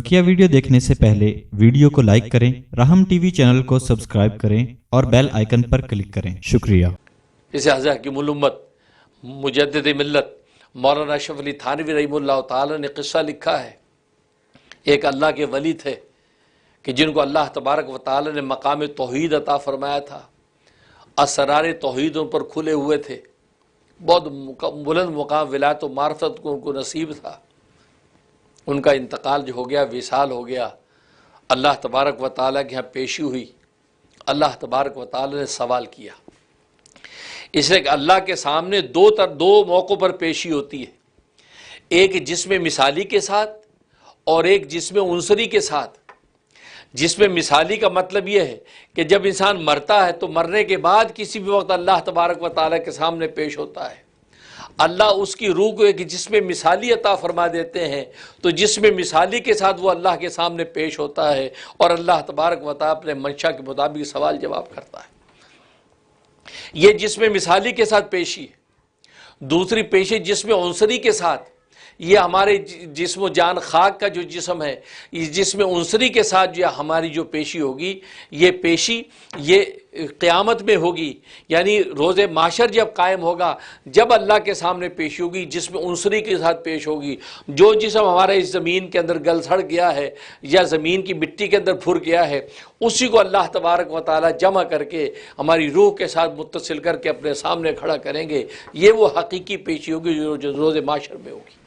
बकिया video देखने से पहले वीडियो को लाइक करें, राहम टीवी चैनल को सब्सक्राइब करें और बेल आइकन पर क्लिक करें। शुक्रिया। इसे हज़रत हकीमुल उम्मत मुजद्दिद मिल्लत मौलाना अशरफ अली थानवी रहमतुल्लाह ताला ने किस्सा लिखा है। एक अल्लाह के वली थे कि जिनको अल्लाह तबारक व ताला ने मकाम तौहीद अता फरमाया था। असरार तौहीद उन पर खुले हुए थे। बहुत बुलंद मुकाम विलायत व मार्फत को उनको नसीब था। उनका इंतकाल जो हो गया, विसाल हो गया। अल्लाह तबारक व ताला के यहाँ पेशी हुई। अल्लाह तबारक व ताला ने सवाल किया। इसलिए कि अल्लाह के सामने दो मौक़ों पर पेशी होती है, एक जिस्म मिसाली के साथ और एक जिस्म उनसरी के साथ। जिस्म मिसाली का मतलब यह है कि जब इंसान मरता है तो मरने के बाद किसी भी वक्त अल्लाह तबारक व ताला के सामने पेश होता है। अल्लाह उसकी रूह को एक जिस्म मिसाली अता फरमा देते हैं, तो जिस्म मिसाली के साथ वो अल्लाह के सामने पेश होता है और अल्लाह तबारक व ताला अपने मंशा के मुताबिक सवाल जवाब करता है। ये जिस्म मिसाली के साथ पेशी है। दूसरी पेशी जिस्म उनसरी के साथ, ये हमारे जिस्म जान खाक का जो जिस्म है, इस जिस्म उनसरी के साथ जो हमारी जो पेशी होगी, ये पेशी ये क़यामत में होगी। यानी रोज़े माशर जब कायम होगा, जब अल्लाह के सामने पेशी होगी, जिस्म उनसरी के साथ पेश होगी। जो जिस्म हमारा इस ज़मीन के अंदर गल सड़ गया है या ज़मीन की मिट्टी के अंदर फुर गया है, उसी को अल्लाह तबारक व ताला जमा करके हमारी रूह के साथ मुत्तसिल करके अपने सामने खड़ा करेंगे। ये वो हकीकी पेशी होगी जो रोज़े माशर में होगी।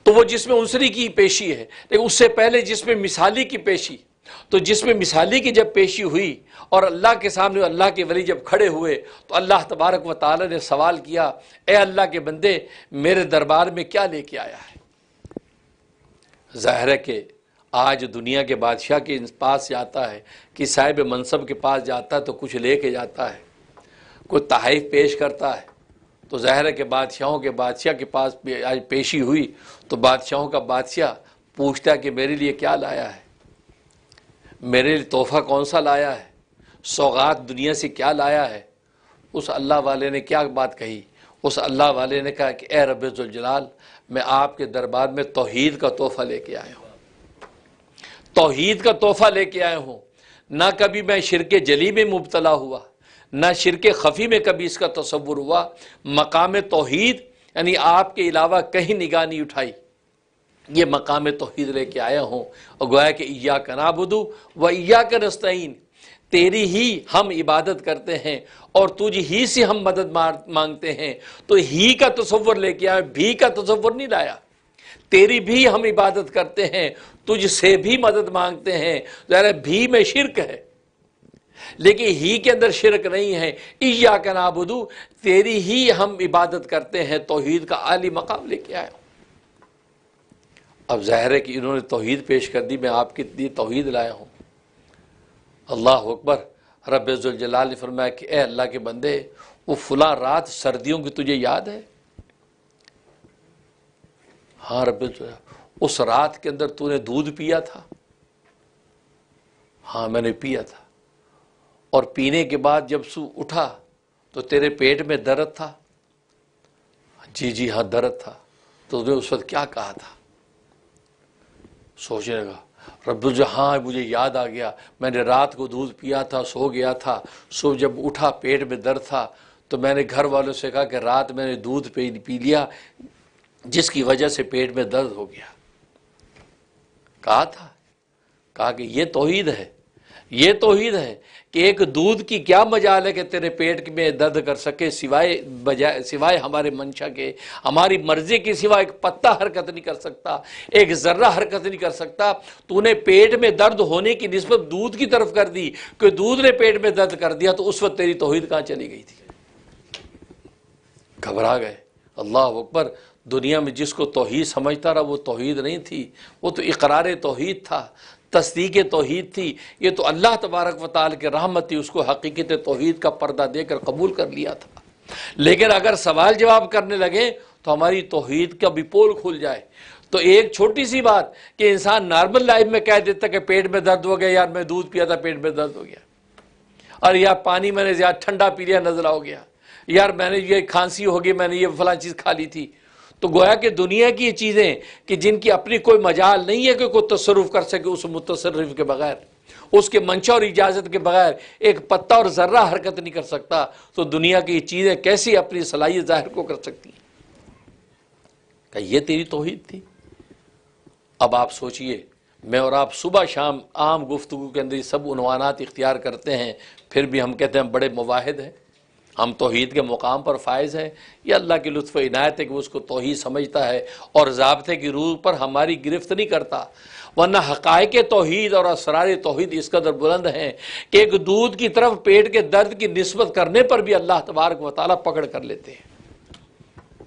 तो वो जिस्म उनसरी की पेशी है। लेकिन उससे पहले जिस्म मिसाली की पेशी, तो जिस्म मिसाली की जब पेशी हुई और अल्लाह के सामने अल्लाह के वली जब खड़े हुए, तो अल्लाह तबारक व ताला ने सवाल किया, ए अल्लाह के बंदे, मेरे दरबार में क्या लेके आया है? ज़ाहिर है कि आज दुनिया के बादशाह के पास जाता है कि साहिब मनसब के पास जाता है तो कुछ लेके जाता है, कोई तहफ़ पेश करता है। तो ज़ाहिर है कि बादशाहों के बादशाह के पास आज पेशी हुई तो बादशाहों का बादशाह पूछता है कि मेरे लिए क्या लाया है, मेरे लिए तोहफ़ा कौन सा लाया है, सौगात दुनिया से क्या लाया है। उस अल्लाह वाले ने क्या बात कही? उस अल्लाह वाले ने कहा कि ए रब्बे ज़ुल जलाल, मैं आपके दरबार में तौहीद का तोहफ़ा लेके आया हूँ। तौहीद का तोहफ़ा लेके आया हूँ। ना कभी मैं शिरके जली में मुब्तला हुआ, ना शिरके ख़फ़ी में कभी इसका तसव्वुर हुआ। मकाम तौहीद यानी आपके अलावा कहीं निगाह नहीं उठाई, ये मकाम तौहीद लेके आया हूँ। और गोया कि इय्याका नअबुदु व इय्याका नस्तईन, तेरी ही हम इबादत करते हैं और तुझ ही से हम मदद मांगते हैं। तो ही का तसव्वुर लेके आया, भी का तसव्वुर नहीं लाया। तेरी भी हम इबादत करते हैं, तुझ से भी मदद मांगते हैं। ज़रा भी में शिरक है, लेकिन ही के अंदर शिरक नहीं है। इय्याका नअबुदु, तेरी ही हम इबादत करते हैं, तौहीद का आली मकाम लेके आया हूँ। अब ज़ाहिर है कि इन्होंने तौहीद पेश कर दी, मैं आपके लिए तौहीद लाया हूँ। अल्लाह अकबर। रब्बे ज़ुल जलाल ने फरमाया कि ए अल्लाह के बंदे, वो फुला रात सर्दियों की तुझे याद है? हाँ रब्बे, उस रात के अंदर तूने दूध पिया था? हाँ मैंने पिया था। और पीने के बाद जब सू उठा तो तेरे पेट में दर्द था? जी जी हाँ दर्द था। तो तूने उस वक्त क्या कहा था? सोचने लगा, रब्बुल जलाल, हाँ मुझे याद आ गया, मैंने रात को दूध पिया था, सो गया था। सो जब उठा पेट में दर्द था तो मैंने घर वालों से कहा कि रात मैंने दूध पी लिया जिसकी वजह से पेट में दर्द हो गया। कहा कि ये तौहीद है। ये तौहीद है कि एक दूध की क्या मजाल है कि तेरे पेट में दर्द कर सके, सिवाय हमारे मंशा के, हमारी मर्जी के सिवा एक पत्ता हरकत नहीं कर सकता, एक ज़र्रा हरकत नहीं कर सकता। तूने पेट में दर्द होने की निस्बत दूध की तरफ कर दी कि दूध ने पेट में दर्द कर दिया, तो उस वक्त तेरी तौहीद कहाँ चली गई थी? घबरा गए। अल्लाह अकबर। दुनिया में जिसको तौहीद समझता रहा वो तौहीद नहीं थी, वो तो इकरार तौहीद था, तस्दीक तौहीद थी। ये तो अल्लाह तबारक व तआला की रहमत थी, उसको हकीकत तौहीद का पर्दा देकर कबूल कर लिया था। लेकिन अगर सवाल जवाब करने लगे तो हमारी तौहीद का भी पोल खुल जाए। तो एक छोटी सी बात कि इंसान नॉर्मल लाइफ में कह देता कि पेट में दर्द हो गया, यार मैं दूध पिया था पेट में दर्द हो गया, और यार पानी मैंने ज़्यादा ठंडा पी लिया नजला हो गया, यार मैंने ये खांसी हो गई, मैंने ये फलां चीज़ खा ली थी। تو گویا کہ دنیا کی یہ چیزیں کہ جن کی اپنی کوئی مجال نہیں ہے کہ کوئی تصرف کر سکے اس متصرف کے بغیر، اس کے منشا اور اجازت کے بغیر ایک پتا اور ذرہ حرکت نہیں کر سکتا، تو دنیا کی یہ چیزیں کیسی اپنی صلاحیت ظاہر کو کر سکتی ہیں؟ کہ یہ تیری توحید تھی؟ اب آپ سوچئے، میں اور آپ صبح شام عام گفتگو کے اندر یہ سب عنوانات اختیار کرتے ہیں، پھر بھی ہم کہتے ہیں ہم بڑے موحد ہیں، ہم توحید کے مقام پر فائز ہیں۔ یہ اللہ کی لطف و عنایت ہے کہ وہ اس کو توحید سمجھتا ہے اور ضابطے کی روح پر ہماری گرفت نہیں کرتا، ورنہ حقائق توحید اور اسرار توحید اس قدر بلند ہیں کہ ایک دودھ کی طرف پیٹ کے درد کی نسبت کرنے پر بھی اللہ تبارک و تعالیٰ پکڑ کر لیتے ہیں۔